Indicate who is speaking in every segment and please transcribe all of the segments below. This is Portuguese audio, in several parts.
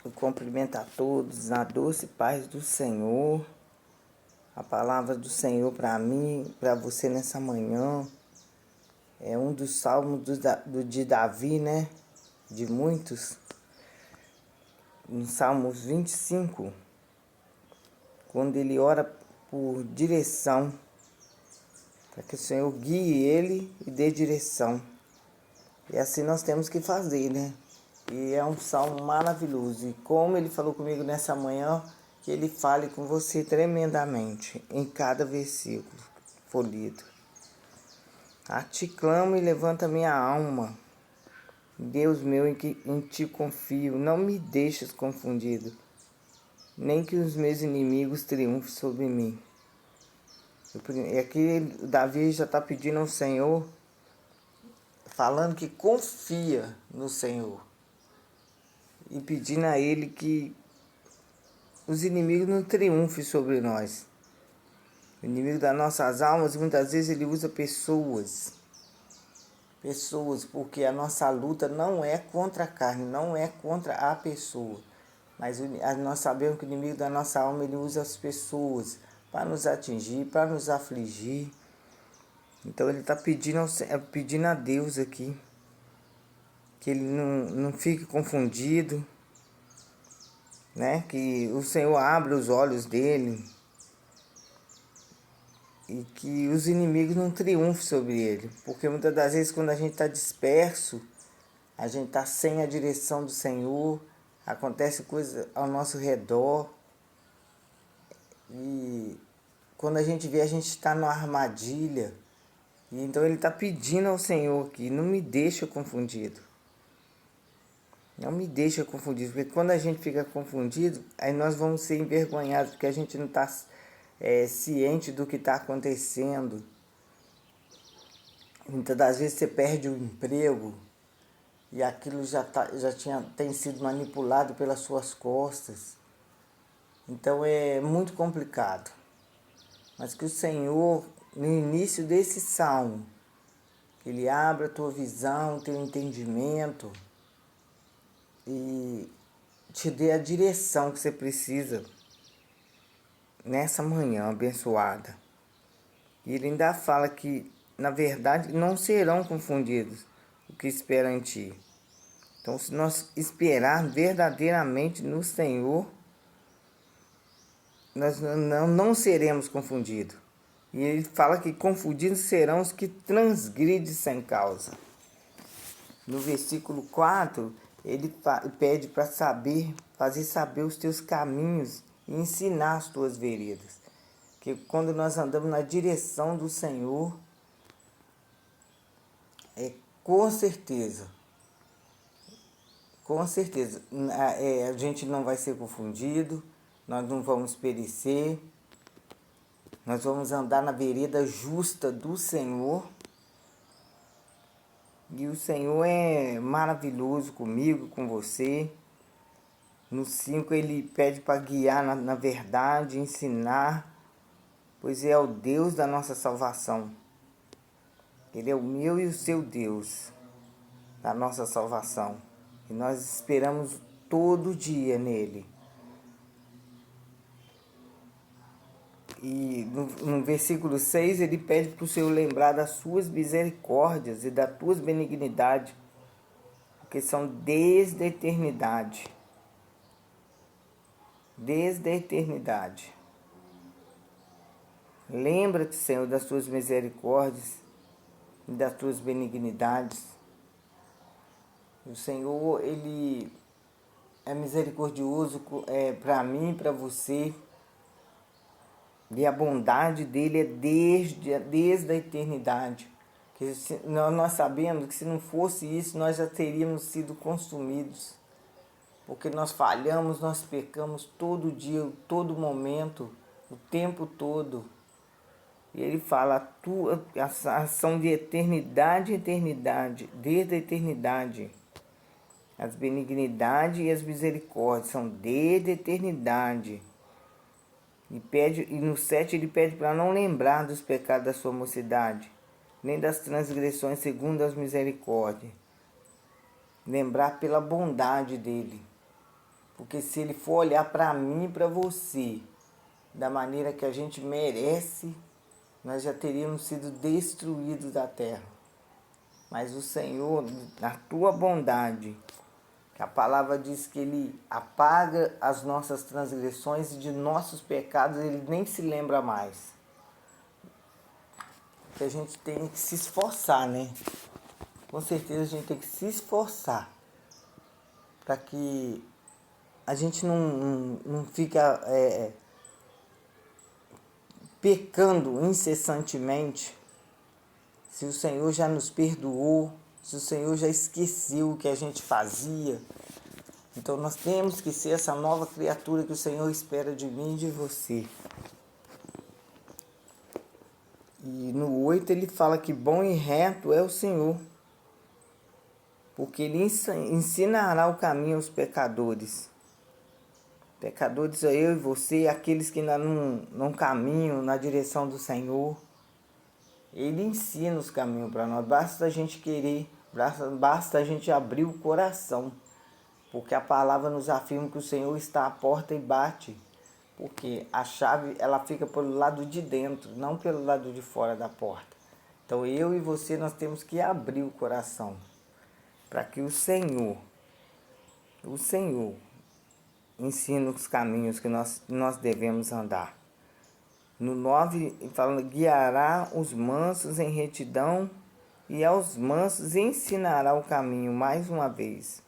Speaker 1: Eu cumprimento a todos na doce paz do Senhor. A palavra do Senhor para mim, para você nessa manhã, é um dos salmos de Davi, né? De muitos. No Salmos 25, quando ele ora por direção, para que o Senhor guie ele e dê direção. E assim nós temos que fazer, né? E é um salmo maravilhoso. E como ele falou comigo nessa manhã, que ele fale com você tremendamente em cada versículo for lido. A ti clamo e levanta minha alma. Deus meu, em ti confio. Não me deixes confundido, nem que os meus inimigos triunfem sobre mim. E aqui Davi já está pedindo ao Senhor, falando que confia no Senhor. E pedindo a Ele que os inimigos não triunfem sobre nós. O inimigo das nossas almas, muitas vezes ele usa pessoas. Porque a nossa luta não é contra a carne, não é contra a pessoa. Mas nós sabemos que o inimigo da nossa alma, ele usa as pessoas para nos atingir, para nos afligir. Então ele está pedindo a Deus aqui, que ele não fique confundido, né? Que o Senhor abra os olhos dele e que os inimigos não triunfem sobre ele. Porque muitas das vezes quando a gente está disperso, a gente está sem a direção do Senhor, acontece coisas ao nosso redor e quando a gente vê, a gente está numa armadilha. E então ele está pedindo ao Senhor aqui, não me deixa confundido. Não me deixa confundido, porque quando a gente fica confundido, aí nós vamos ser envergonhados, porque a gente não está ciente do que está acontecendo. Muitas das vezes você perde o emprego e aquilo tem sido manipulado pelas suas costas. Então é muito complicado. Mas que o Senhor, no início desse salmo, Ele abra a tua visão, teu entendimento e te dê a direção que você precisa nessa manhã abençoada. E ele ainda fala que, na verdade, não serão confundidos o que esperam em ti. Então, se nós esperar verdadeiramente no Senhor, nós não seremos confundidos. E ele fala que confundidos serão os que transgridem sem causa. No versículo 4, ele pede para fazer saber os teus caminhos e ensinar as tuas veredas. Que quando nós andamos na direção do Senhor, com certeza, a gente não vai ser confundido, nós não vamos perecer, nós vamos andar na vereda justa do Senhor. E o Senhor é maravilhoso comigo, com você. No 5 ele pede para guiar na verdade, ensinar, pois é o Deus da nossa salvação. Ele é o meu e o seu Deus, da nossa salvação. E nós esperamos todo dia nele. E no versículo 6 ele pede para o Senhor lembrar das suas misericórdias e das tuas benignidades, porque são desde a eternidade. Desde a eternidade. Lembra-te, Senhor, das tuas misericórdias e das tuas benignidades. O Senhor, Ele é misericordioso para mim e para você. E a bondade dele é desde a eternidade. Que nós sabemos que se não fosse isso, nós já teríamos sido consumidos. Porque nós falhamos, nós pecamos todo dia, todo momento, o tempo todo. E ele fala, a ação de eternidade em eternidade, desde a eternidade. As benignidades e as misericórdias são desde a eternidade. E no 7 ele pede para não lembrar dos pecados da sua mocidade, nem das transgressões segundo as misericórdias. Lembrar pela bondade dele. Porque se ele for olhar para mim e para você da maneira que a gente merece, nós já teríamos sido destruídos da terra. Mas o Senhor, na tua bondade, que a palavra diz que ele apaga as nossas transgressões e de nossos pecados ele nem se lembra mais. Que a gente tem que se esforçar, né? Com certeza a gente tem que se esforçar para que a gente não fica pecando incessantemente. Se o Senhor já nos perdoou, se o Senhor já esqueceu o que a gente fazia, então nós temos que ser essa nova criatura que o Senhor espera de mim e de você. E no 8 ele fala que bom e reto é o Senhor, porque ele ensinará o caminho aos pecadores. Pecadores é eu e você, aqueles que ainda não caminham na direção do Senhor. Ele ensina os caminhos para nós, basta a gente querer, basta a gente abrir o coração. Porque a palavra nos afirma que o Senhor está à porta e bate. Porque a chave ela fica pelo lado de dentro, não pelo lado de fora da porta. Então eu e você nós temos que abrir o coração para que o Senhor ensine os caminhos que nós devemos andar. No 9 fala, guiará os mansos em retidão e aos mansos ensinará o caminho mais uma vez.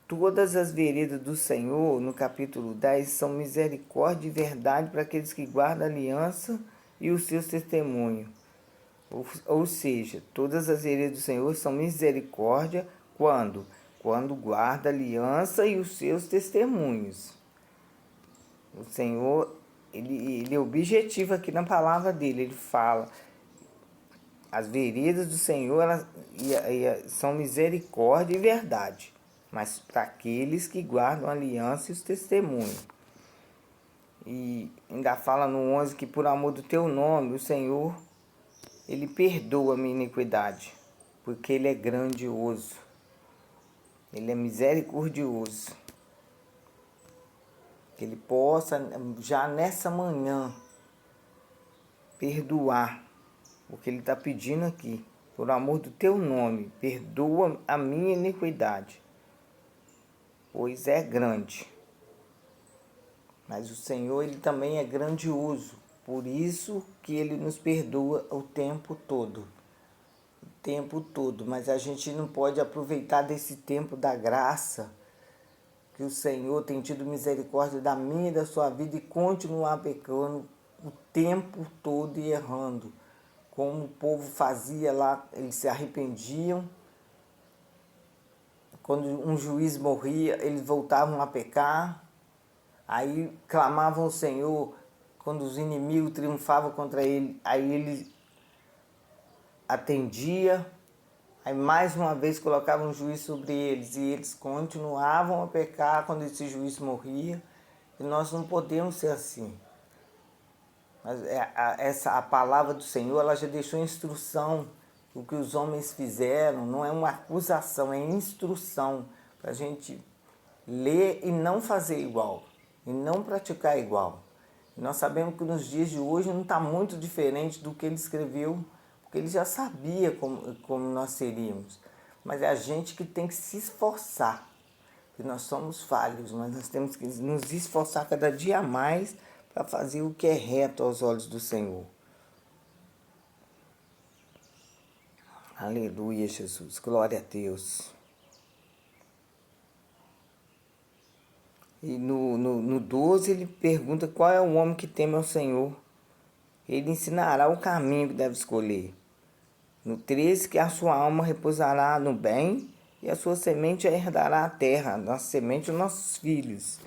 Speaker 1: Todas as veredas do Senhor, no capítulo 10, são misericórdia e verdade para aqueles que guardam a aliança e os seus testemunhos. Ou seja, todas as veredas do Senhor são misericórdia quando guarda a aliança e os seus testemunhos. O Senhor, ele é objetivo aqui na palavra dele, ele fala, as veredas do Senhor são misericórdia e verdade, mas para aqueles que guardam a aliança e os testemunhos. E ainda fala no 11 que por amor do teu nome, o Senhor, ele perdoa a minha iniquidade, porque ele é grandioso, ele é misericordioso. Que ele possa já nessa manhã perdoar o que ele está pedindo aqui. Por amor do teu nome, perdoa a minha iniquidade, pois é grande. Mas o Senhor, ele também é grandioso, por isso que ele nos perdoa o tempo todo. O tempo todo, mas a gente não pode aproveitar desse tempo da graça, que o Senhor tem tido misericórdia da minha e da sua vida e continuar pecando o tempo todo e errando. Como o povo fazia lá, eles se arrependiam. Quando um juiz morria, eles voltavam a pecar. Aí clamavam ao Senhor, quando os inimigos triunfavam contra ele, aí ele atendia. Aí mais uma vez colocavam um juiz sobre eles e eles continuavam a pecar quando esse juiz morria. E nós não podemos ser assim. Mas a palavra do Senhor, ela já deixou instrução. O que os homens fizeram não é uma acusação, é instrução para a gente ler e não fazer igual, e não praticar igual. E nós sabemos que nos dias de hoje não está muito diferente do que ele escreveu, porque ele já sabia como nós seríamos. Mas é a gente que tem que se esforçar, que nós somos falhos, mas nós temos que nos esforçar cada dia mais para fazer o que é reto aos olhos do Senhor. Aleluia, Jesus. Glória a Deus. E no 12 ele pergunta qual é o homem que teme ao Senhor. Ele ensinará o caminho que deve escolher. No 13 que a sua alma repousará no bem e a sua semente herdará a terra, nossa semente os nossos filhos.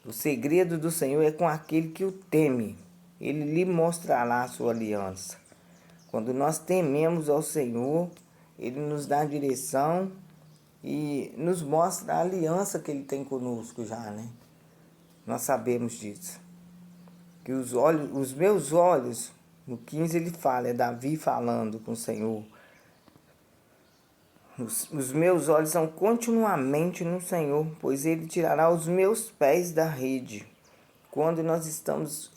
Speaker 1: O segredo do Senhor é com aquele que o teme. Ele lhe mostrará a sua aliança. Quando nós tememos ao Senhor, ele nos dá a direção e nos mostra a aliança que ele tem conosco já, né? Nós sabemos disso. Que os meus olhos, no 15 ele fala, é Davi falando com o Senhor. Os meus olhos são continuamente no Senhor, pois Ele tirará os meus pés da rede. Quando nós estamos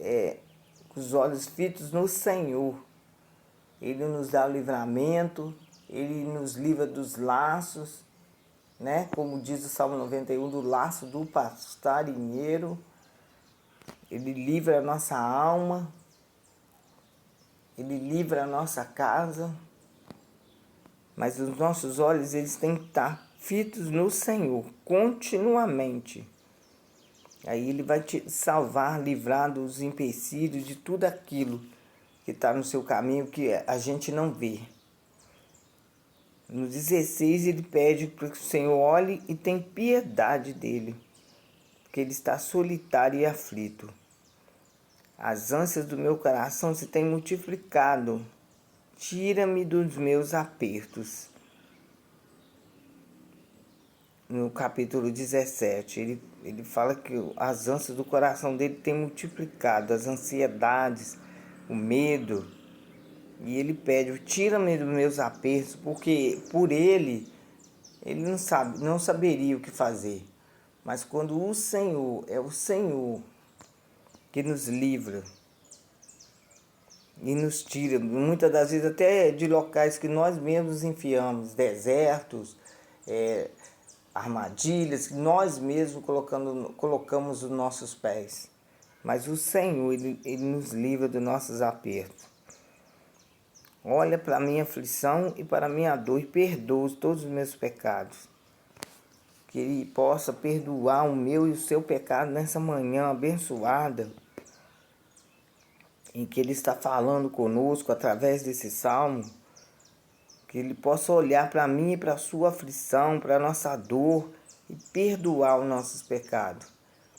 Speaker 1: com os olhos fitos no Senhor, Ele nos dá o livramento, Ele nos livra dos laços, né? Como diz o Salmo 91, do laço do passarinheiro. Ele livra a nossa alma, Ele livra a nossa casa. Mas os nossos olhos, eles têm que estar fitos no Senhor, continuamente. Aí Ele vai te salvar, livrar dos empecilhos, de tudo aquilo que está no seu caminho, que a gente não vê. No 16, Ele pede para que o Senhor olhe e tenha piedade dele, porque ele está solitário e aflito. As ânsias do meu coração se têm multiplicado. Tira-me dos meus apertos. No capítulo 17, ele fala que as ânsias do coração dele têm multiplicado, as ansiedades, o medo. E ele pede, tira-me dos meus apertos, porque por ele não saberia o que fazer. Mas quando o Senhor, é o Senhor que nos livra e nos tira, muitas das vezes até de locais que nós mesmos enfiamos, desertos, armadilhas que nós mesmos colocamos os nossos pés. Mas o Senhor, ele nos livra dos nossos apertos. Olha para a minha aflição e para a minha dor e perdoa todos os meus pecados. Que Ele possa perdoar o meu e o seu pecado nessa manhã abençoada, em que Ele está falando conosco através desse salmo, que Ele possa olhar para mim e para a sua aflição, para a nossa dor e perdoar os nossos pecados.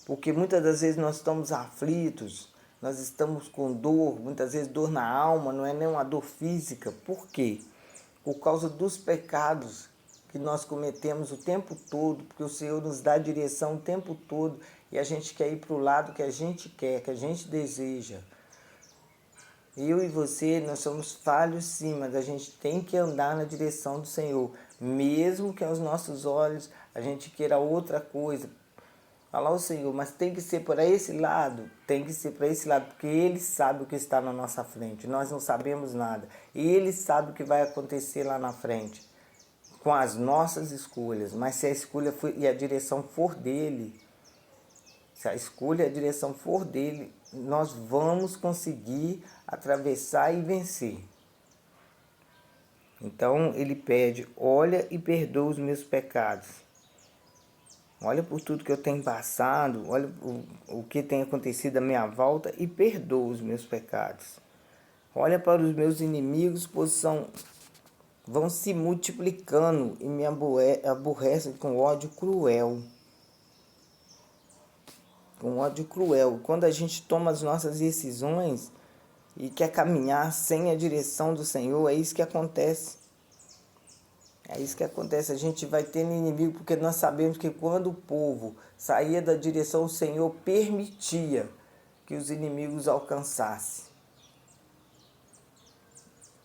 Speaker 1: Porque muitas das vezes nós estamos aflitos, nós estamos com dor, muitas vezes dor na alma, não é nem uma dor física. Por quê? Por causa dos pecados que nós cometemos o tempo todo, porque o Senhor nos dá direção o tempo todo e a gente quer ir para o lado que a gente quer, que a gente deseja. Eu e você, nós somos falhos sim, mas a gente tem que andar na direção do Senhor, mesmo que aos nossos olhos a gente queira outra coisa. Falar ao Senhor, mas tem que ser para esse lado, tem que ser para esse lado, porque Ele sabe o que está na nossa frente, nós não sabemos nada. E Ele sabe o que vai acontecer lá na frente, com as nossas escolhas, mas se a escolha e a direção for dEle, se a escolha e a direção for dEle, nós vamos conseguir atravessar e vencer. Então Ele pede, olha e perdoa os meus pecados. Olha por tudo que eu tenho passado, olha o que tem acontecido à minha volta e perdoa os meus pecados. Olha para os meus inimigos, pois vão se multiplicando e me aborrecem com ódio cruel. Com ódio cruel. Quando a gente toma as nossas decisões e quer caminhar sem a direção do Senhor, é isso que acontece. É isso que acontece, a gente vai tendo inimigo, porque nós sabemos que quando o povo saía da direção, o Senhor permitia que os inimigos alcançassem.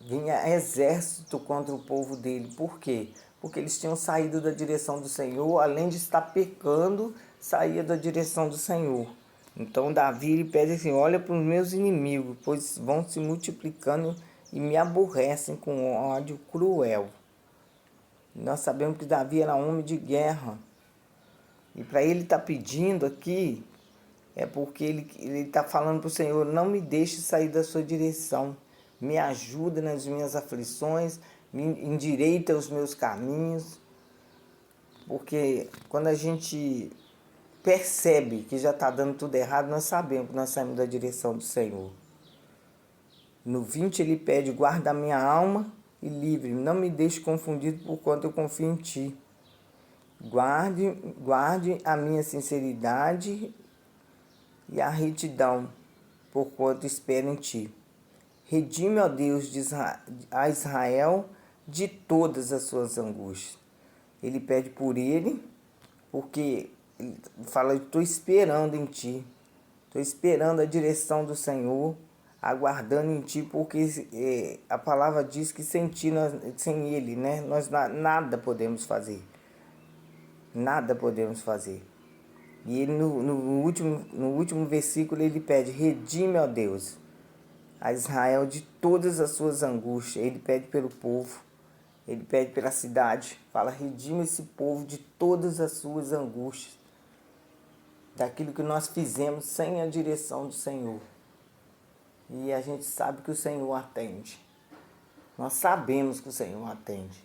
Speaker 1: Vinha exército contra o povo dele. Por quê? Porque eles tinham saído da direção do Senhor, além de estar pecando, saía da direção do Senhor. Então Davi ele pede assim, olha para os meus inimigos, pois vão se multiplicando e me aborrecem com ódio cruel. Nós sabemos que Davi era um homem de guerra. E para ele estar pedindo aqui, é porque ele está falando para o Senhor, não me deixe sair da sua direção. Me ajuda nas minhas aflições, me endireita os meus caminhos. Porque quando a gente percebe que já está dando tudo errado, nós sabemos que nós saímos da direção do Senhor. No 20 ele pede, guarda a minha alma e livre-me, não me deixe confundido por quanto eu confio em ti. Guarde a minha sinceridade e a retidão, por quanto espero em ti. Redime, ó Deus, a Israel de todas as suas angústias. Ele pede por ele, porque ele fala, estou esperando em ti. Estou esperando a direção do Senhor, aguardando em Ti, porque a palavra diz que sem Ti, sem Ele, né, nós nada podemos fazer. Nada podemos fazer. E ele no último versículo ele pede: redime, ó Deus, a Israel de todas as suas angústias. Ele pede pelo povo, ele pede pela cidade. Fala: redime esse povo de todas as suas angústias, daquilo que nós fizemos sem a direção do Senhor. E a gente sabe que o Senhor atende. Nós sabemos que o Senhor atende.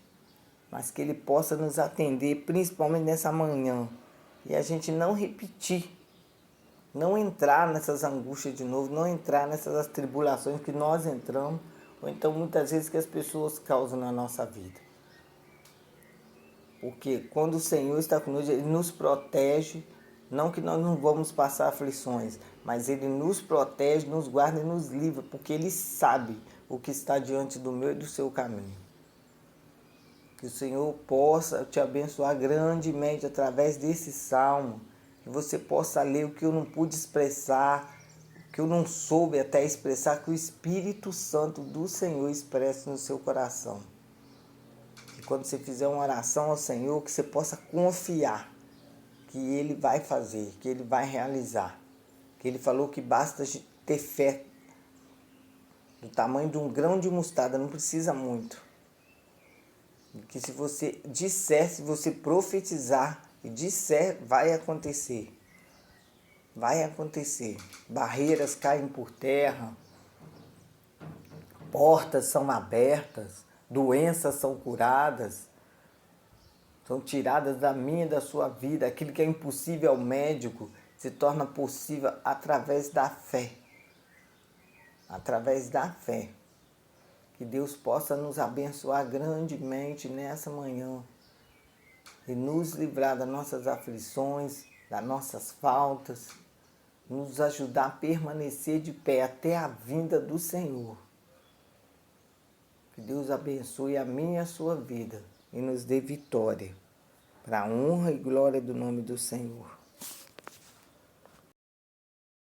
Speaker 1: Mas que Ele possa nos atender, principalmente nessa manhã. E a gente não repetir. Não entrar nessas angústias de novo. Não entrar nessas tribulações que nós entramos. Ou então muitas vezes que as pessoas causam na nossa vida. Porque quando o Senhor está conosco, Ele nos protege. Não que nós não vamos passar aflições, mas Ele nos protege, nos guarda e nos livra, porque Ele sabe o que está diante do meu e do seu caminho. Que o Senhor possa te abençoar grandemente através desse salmo, que você possa ler o que eu não pude expressar, o que eu não soube até expressar, que o Espírito Santo do Senhor expresse no seu coração. Que quando você fizer uma oração ao Senhor, que você possa confiar que Ele vai fazer, que Ele vai realizar. Que Ele falou que basta ter fé do tamanho de um grão de mostarda, não precisa muito. Que se você disser, se você profetizar e disser, vai acontecer. Vai acontecer. Barreiras caem por terra, portas são abertas, doenças são curadas, são tiradas da minha e da sua vida. Aquilo que é impossível ao médico se torna possível através da fé. Através da fé. Que Deus possa nos abençoar grandemente nessa manhã. E nos livrar das nossas aflições, das nossas faltas. Nos ajudar a permanecer de pé até a vinda do Senhor. Que Deus abençoe a minha e a sua vida. E nos dê vitória, para a honra e glória do nome do Senhor.